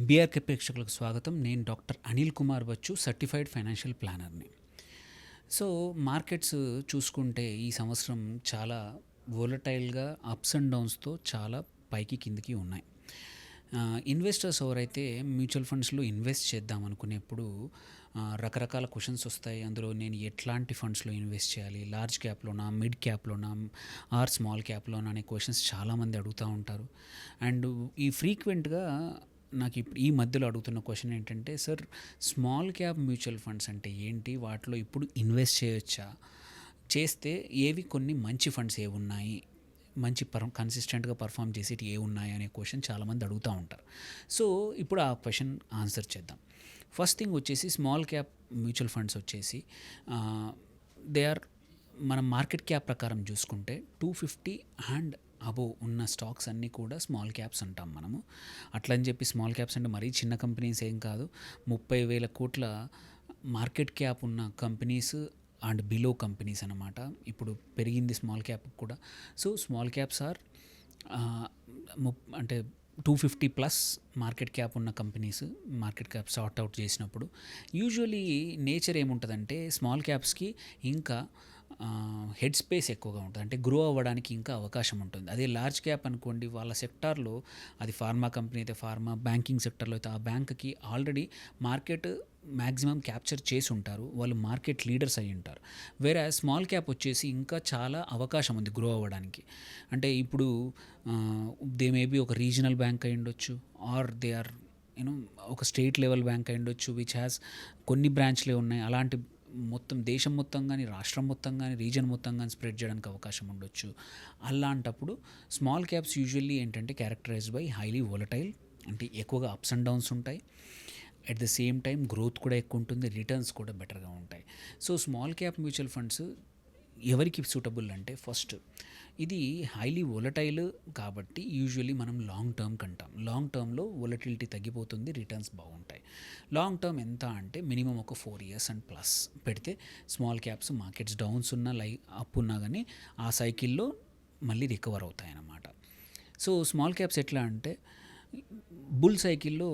BRK ప్రేక్షకులకు స్వాగతం. నేను doctor Anil Kumar Bachchu, certified financial ప్లానర్‌ని. సో, మార్కెట్స్ చూసుకుంటే ఈ సంవత్సరం చాలా వోలటైల్‌గా అప్స్ అండ్ డౌన్స్‌తో చాలా పైకి, కిందకి ఉన్నాయి. ఇన్వెస్టర్స్ ఎవరైతే మ్యూచువల్ ఫండ్స్‌లో ఇన్వెస్ట్ చేద్దాం అనుకునేప్పుడు రకరకాల క్వెషన్స్ వస్తాయి. అందులో నేను ఎట్లాంటి ఫండ్స్‌లో ఇన్వెస్ట్ చేయాలి? లార్జ్ క్యాప్‌లోనా? మిడ్ క్యాప్‌లోనా? ఆర్ స్మాల్ క్యాప్‌లోనా? అనే క్వెషన్స్ చాలామంది అడుగుతా ఉంటారు. అండ్ ఈ ఫ్రీక్వెంట్‌గా నాకు ఇప్పుడు ఈ మధ్యలో అడుగుతున్న క్వెషన్ ఏంటంటే, sir, small cap mutual funds అంటే ఏంటి? వాటిలో ఇప్పుడు ఇన్వెస్ట్ చేయొచ్చా? చేస్తే ఏవి కొన్ని మంచి ఫండ్స్ ఏవున్నాయి? మంచి కన్సిస్టెంట్‌గా పర్ఫార్మ్ చేసేటివి ఏవున్నాయి? అనే క్వెషన్ చాలామంది అడుగుతా ఉంటారు. సో, ఇప్పుడు ఆ క్వెషన్ ఆన్సర్ చేద్దాం. ఫస్ట్ థింగ్ వచ్చేసి స్మాల్ క్యాప్ మ్యూచువల్ ఫండ్స్ వచ్చేసి దే ఆర్ మనం మార్కెట్ క్యాప్ ప్రకారం చూసుకుంటే 250 అండ్ అబోవ్ ఉన్న స్టాక్స్ అన్నీ కూడా స్మాల్ క్యాప్స్ అంటాం మనము. అట్లని చెప్పి స్మాల్ క్యాప్స్ అంటే మరీ చిన్న కంపెనీస్ ఏం కాదు. 30,000 కోట్ల మార్కెట్ క్యాప్ ఉన్న కంపెనీస్ అండ్ బిలో కంపెనీస్ అనమాట. ఇప్పుడు పెరిగింది స్మాల్ క్యాప్ కూడా. సో, స్మాల్ క్యాప్స్ ఆర్ అంటే 250 ప్లస్ మార్కెట్ క్యాప్ ఉన్న companies market cap sort out చేసినప్పుడు యూజువలీ నేచర్ ఏముంటుందంటే స్మాల్ క్యాప్స్కి ఇంకా హెడ్ స్పేస్ ఎక్కువగా ఉంటుంది. అంటే గ్రో అవ్వడానికి ఇంకా అవకాశం ఉంటుంది. అదే లార్జ్ క్యాప్ అనుకోండి, వాళ్ళ సెక్టార్లో అది ఫార్మా కంపెనీ అయితే ఫార్మా, బ్యాంకింగ్ సెక్టర్లో అయితే ఆ బ్యాంక్కి ఆల్రెడీ మార్కెట్ మ్యాక్సిమం క్యాప్చర్ చేసి ఉంటారు. వాళ్ళు మార్కెట్ లీడర్స్ అయ్యి ఉంటారు. వేరే స్మాల్ క్యాప్ వచ్చేసి ఇంకా చాలా అవకాశం ఉంది గ్రో అవ్వడానికి. అంటే ఇప్పుడు దే మేబీ ఒక రీజనల్ బ్యాంక్ అయి ఉండొచ్చు, ఆర్ దే ఆర్ యూనో ఒక స్టేట్ లెవెల్ బ్యాంక్ అయి ఉండొచ్చు, విచ్ హ్యాస్ కొన్ని బ్రాంచ్లే ఉన్నాయి. అలాంటి మొత్తం దేశం మొత్తం కానీ, రాష్ట్రం మొత్తం కానీ, రీజన్ మొత్తం కానీ స్ప్రెడ్ చేయడానికి అవకాశం ఉండొచ్చు. అలాంటప్పుడు స్మాల్ క్యాప్స్ యూజువల్లీ ఏంటంటే క్యారెక్టరైజ్డ్ బై హైలీ వోలటైల్, అంటే ఎక్కువగా అప్స్ అండ్ డౌన్స్ ఉంటాయి. At the same time growth కూడా ఎక్కువ ఉంటుంది, రిటర్న్స్ కూడా బెటర్గా ఉంటాయి. So, small cap mutual funds ఎవరికి సూటబుల్ అంటే, ఫస్ట్ ఇది హైలీ వోలటైల్ కాబట్టి యూజువల్లీ మనం లాంగ్ టర్మ్ కంటాం. లాంగ్ టర్మ్లో వోలటిలిటీ తగ్గిపోతుంది, రిటర్న్స్ బాగుంటాయి. లాంగ్ టర్మ్ ఎంత అంటే మినిమం ఒక 4 years అండ్ ప్లస్ పెడితే స్మాల్ క్యాప్స్ మార్కెట్స్ డౌన్స్ ఉన్నా అప్ ఉన్నా కానీ ఆ సైకిల్లో మళ్ళీ రికవర్ అవుతాయి అన్నమాట. సో, స్మాల్ క్యాప్స్ ఎట్లా అంటే బుల్ సైకిల్లో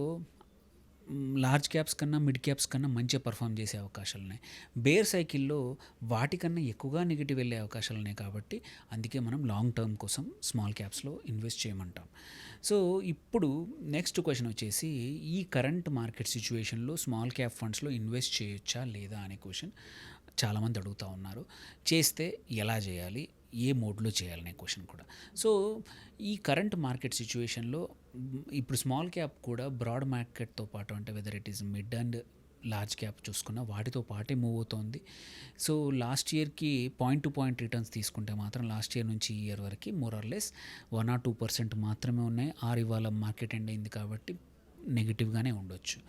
లార్జ్ క్యాప్స్ కన్నా, మిడ్ క్యాప్స్ కన్నా మంచిగా పర్ఫామ్ చేసే అవకాశాలు ఉన్నాయి. బేర్ సైకిల్లో వాటికన్నా ఎక్కువగా నెగిటివ్ వెళ్ళే అవకాశాలు ఉన్నాయి. కాబట్టి అందుకే మనం లాంగ్ టర్మ్ కోసం స్మాల్ క్యాప్స్లో ఇన్వెస్ట్ చేయమంటాం. సో, ఇప్పుడు నెక్స్ట్ క్వశ్చన్ వచ్చేసి, ఈ కరెంట్ మార్కెట్ సిచ్యువేషన్లో స్మాల్ క్యాప్ ఫండ్స్లో ఇన్వెస్ట్ చేయొచ్చా లేదా అనే క్వశ్చన్ చాలామంది అడుగుతూ ఉన్నారు. చేస్తే ఎలా చేయాలి, ఏ మోడ్లో చేయాలనే క్వశ్చన్ కూడా. సో, ఈ కరెంట్ మార్కెట్ సిచ్యువేషన్లో ఇప్పుడు స్మాల్ క్యాప్ కూడా బ్రాడ్ మార్కెట్తో పాటు, అంటే whether it is mid and large cap చూసుకున్న వాటితో పాటే మూవ్ అవుతోంది. సో, లాస్ట్ ఇయర్కి పాయింట్ టు పాయింట్ రిటర్న్స్ తీసుకుంటే మాత్రం లాస్ట్ ఇయర్ నుంచి ఈ ఇయర్ వరకు మోర్ ఆర్ లెస్ 1 or 2% మాత్రమే ఉన్నాయి. ఇవాళ మార్కెట్ ఎండ్ అయింది కాబట్టి నెగిటివ్గానే ఉండొచ్చు.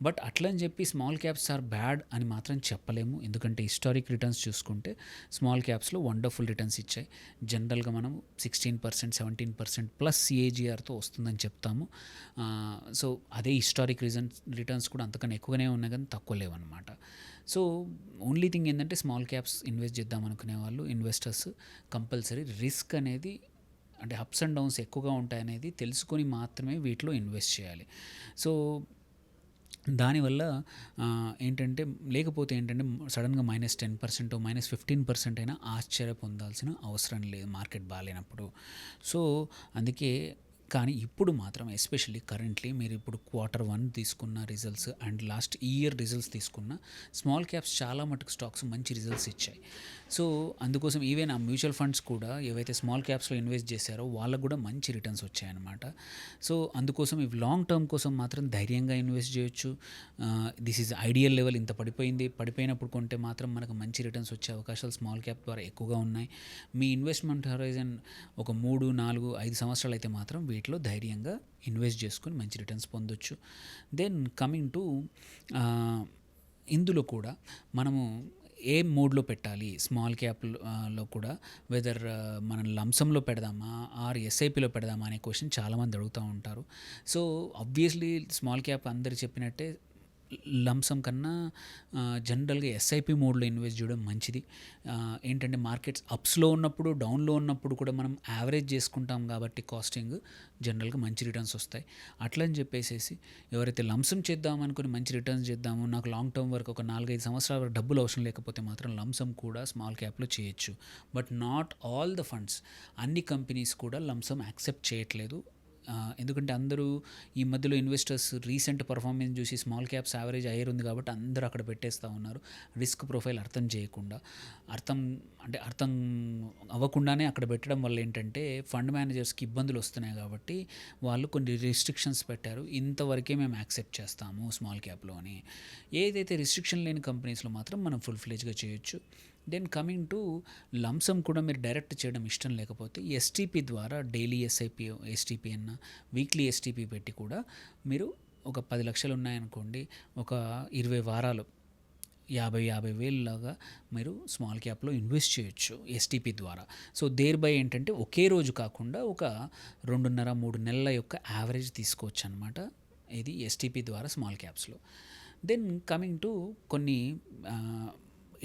బట్ అట్లని చెప్పి స్మాల్ క్యాప్స్ ఆర్ బ్యాడ్ అని మాత్రం చెప్పలేము. ఎందుకంటే హిస్టారిక్ రిటర్న్స్ చూసుకుంటే స్మాల్ క్యాప్స్లో వండర్ఫుల్ రిటర్న్స్ ఇచ్చాయి. జనరల్గా మనం 16%, 17% ప్లస్ సిఏజిఆర్తో వస్తుందని చెప్తాము. సో, అదే హిస్టారిక్ రిటర్న్స్ కూడా అంతకన్నా ఎక్కువనే ఉన్నాయి కానీ తక్కువ లేవన్నమాట. సో, ఓన్లీ థింగ్ ఏంటంటే స్మాల్ క్యాప్స్ ఇన్వెస్ట్ చేద్దాం అనుకునే వాళ్ళు, ఇన్వెస్టర్స్ కంపల్సరీ రిస్క్ అనేది, అంటే అప్స్ అండ్ డౌన్స్ ఎక్కువగా ఉంటాయనేది తెలుసుకొని మాత్రమే వీటిలో ఇన్వెస్ట్ చేయాలి. సో, దానివల్ల ఏంటంటే, లేకపోతే ఏంటంటే సడన్గా -10%, -15% అయినా ఆశ్చర్య పొందాల్సిన అవసరం లేదు మార్కెట్ బాగాలేనప్పుడు. సో, అందుకే కానీ ఇప్పుడు మాత్రం ఎస్పెషల్లీ కరెంట్లీ మీరు ఇప్పుడు Q1 తీసుకున్న results and last year results తీసుకున్న స్మాల్ క్యాప్స్ చాలా మటుకు స్టాక్స్ మంచి రిజల్ట్స్ ఇచ్చాయి. సో, అందుకోసం ఈవెన్ ఆ మ్యూచువల్ ఫండ్స్ కూడా ఏవైతే స్మాల్ క్యాప్స్లో ఇన్వెస్ట్ చేశారో వాళ్ళకు కూడా మంచి రిటర్న్స్ వచ్చాయన్నమాట. సో, అందుకోసం ఇవి లాంగ్ టర్మ్ కోసం మాత్రం ధైర్యంగా ఇన్వెస్ట్ చేయొచ్చు. This is ideal level. ఇంత పడిపోయినప్పుడు కొంటే మాత్రం మనకు మంచి రిటర్న్స్ వచ్చే అవకాశాలు స్మాల్ క్యాప్ ద్వారా ఎక్కువగా ఉన్నాయి. మీ ఇన్వెస్ట్మెంట్ హొరైజన్ ఒక 3, 4, 5 సంవత్సరాలు అయితే మాత్రం వీటిలో ధైర్యంగా ఇన్వెస్ట్ చేసుకొని మంచి రిటర్న్స్ పొందొచ్చు. దెన్ కమింగ్ టు ఇందులో కూడా మనము ఏ మోడ్లో పెట్టాలి స్మాల్ క్యాప్లో కూడా, వెదర్ మనం లంసంలో పెడదామా ఆర్ ఎస్ఐపిలో పెడదామా అనే క్వశ్చన్ చాలామంది అడుగుతూ ఉంటారు. సో, ఆబ్వియస్లీ స్మాల్ క్యాప్ అందరు చెప్పినట్టే లంసమ్ కన్నా జనరల్గా ఎస్ఐపి మోడ్లో ఇన్వెస్ట్ చేయడం మంచిది. ఏంటంటే మార్కెట్స్ అప్స్లో ఉన్నప్పుడు, డౌన్లో ఉన్నప్పుడు కూడా మనం యావరేజ్ చేసుకుంటాం కాబట్టి కాస్టింగ్ జనరల్గా మంచి రిటర్న్స్ వస్తాయి. అట్లని చెప్పేసేసి ఎవరైతే లంసమ్ చేద్దాం అనుకుని మంచి రిటర్న్స్ చేద్దాము, నాకు లాంగ్ టర్మ్ వరకు ఒక 4-5 సంవత్సరాల వరకు డబ్బులు అవసరం లేకపోతే మాత్రం లంసమ్ కూడా స్మాల్ క్యాప్లో చేయొచ్చు. But not all the funds, అన్ని కంపెనీస్ కూడా లంసమ్ యాక్సెప్ట్ చేయట్లేదు. ఎందుకంటే అందరూ ఈ మధ్యలో ఇన్వెస్టర్స్ రీసెంట్ పర్ఫార్మెన్స్ చూసి స్మాల్ క్యాప్స్ యావరేజ్ హైయర్ ఉంది కాబట్టి అందరూ అక్కడ పెట్టేస్తూ ఉన్నారు. రిస్క్ ప్రొఫైల్ అర్థం చేయకుండా, అర్థం అవ్వకుండానే అక్కడ పెట్టడం వల్ల ఏంటంటే ఫండ్ మేనేజర్స్కి ఇబ్బందులు వస్తున్నాయి కాబట్టి వాళ్ళు కొన్ని రిస్ట్రిక్షన్స్ పెట్టారు. ఇంతవరకే మేము యాక్సెప్ట్ చేస్తాము స్మాల్ క్యాప్లో అని. ఏదైతే రిస్ట్రిక్షన్ లేని కంపెనీస్లో మాత్రం మనం ఫుల్ ఫ్లెజ్గా చేయొచ్చు. దెన్ కమింగ్ టు లంసమ్ కూడా మీరు డైరెక్ట్ చేయడం ఇష్టం లేకపోతే ఎస్టీపీ ద్వారా డైలీ ఎస్ఐపి ఎస్టీపీ అన్న వీక్లీ ఎస్టీపీ పెట్టి కూడా మీరు ఒక 10 లక్షలు ఉన్నాయనుకోండి, ఒక 20 వారాలు 50,000 లాగా మీరు స్మాల్ క్యాప్లో ఇన్వెస్ట్ చేయొచ్చు ఎస్టీపీ ద్వారా. సో దేర్ బై ఏంటంటే ఒకే రోజు కాకుండా ఒక 2.5-3 నెలల యొక్క యావరేజ్ తీసుకోవచ్చు అనమాట ఇది ఎస్టీపీ ద్వారా స్మాల్ క్యాప్స్లో. దెన్ కమింగ్ టు కొన్ని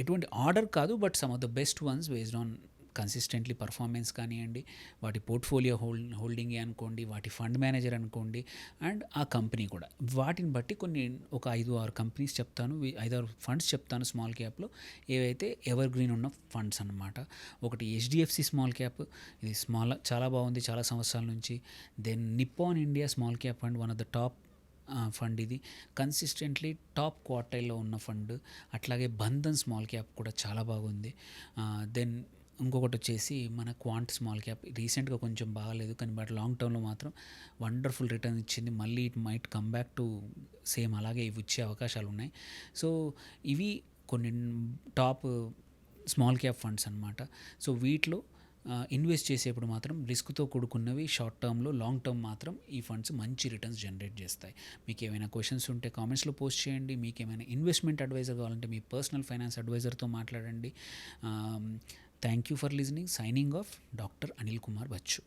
ఎటువంటి ఆర్డర్ కాదు, but some of the best once based on consistently performance కానివ్వండి, వాటి పోర్ట్ఫోలియో హోల్డింగే అనుకోండి, వాటి ఫండ్ మేనేజర్ అనుకోండి, అండ్ ఆ కంపెనీ కూడా. వాటిని బట్టి కొన్ని ఒక 5-6 కంపెనీస్ చెప్తాను, 5-6 ఫండ్స్ చెప్తాను స్మాల్ క్యాప్లో, ఏవైతే ఎవర్ గ్రీన్ ఉన్న ఫండ్స్ అన్నమాట. ఒకటి హెచ్డిఎఫ్సి స్మాల్ క్యాప్, ఇది చాలా బాగుంది చాలా సంవత్సరాల నుంచి. Then Nippon India small cap fund, one of the top fund, ఇది కన్సిస్టెంట్లీ టాప్ క్వార్టైల్లో ఉన్న ఫండ్. అట్లాగే బంధన్ స్మాల్ క్యాప్ కూడా చాలా బాగుంది. దెన్ ఇంకొకటి వచ్చేసి మన క్వాంట్ స్మాల్ క్యాప్, రీసెంట్గా కొంచెం బాగాలేదు కానీ బట్ లాంగ్ టర్మ్లో మాత్రం వండర్ఫుల్ రిటర్న్ ఇచ్చింది. మళ్ళీ it might come back to same అలాగే ఇవి వచ్చే అవకాశాలు ఉన్నాయి. సో ఇవి కొన్ని టాప్ స్మాల్ క్యాప్ ఫండ్స్ అన్నమాట. సో వీటిలో ఇన్వెస్ట్ చేసేప్పుడు మాత్రం రిస్క్తో కూడుకున్నవి, షార్ట్ టర్మ్లో, లాంగ్ టర్మ్ మాత్రం ఈ ఫండ్స్ మంచి రిటర్న్స్ జనరేట్ చేస్తాయి. మీకు ఏమైనా క్వశ్చన్స్ ఉంటే కామెంట్స్లో పోస్ట్ చేయండి. మీకు ఏమైనా ఇన్వెస్ట్మెంట్ అడ్వైజర్ కావాలంటే మీ పర్సనల్ ఫైనాన్స్ అడ్వైజర్తో మాట్లాడండి. Thank you for listening. Signing off doctor Anil Kumar Bachu.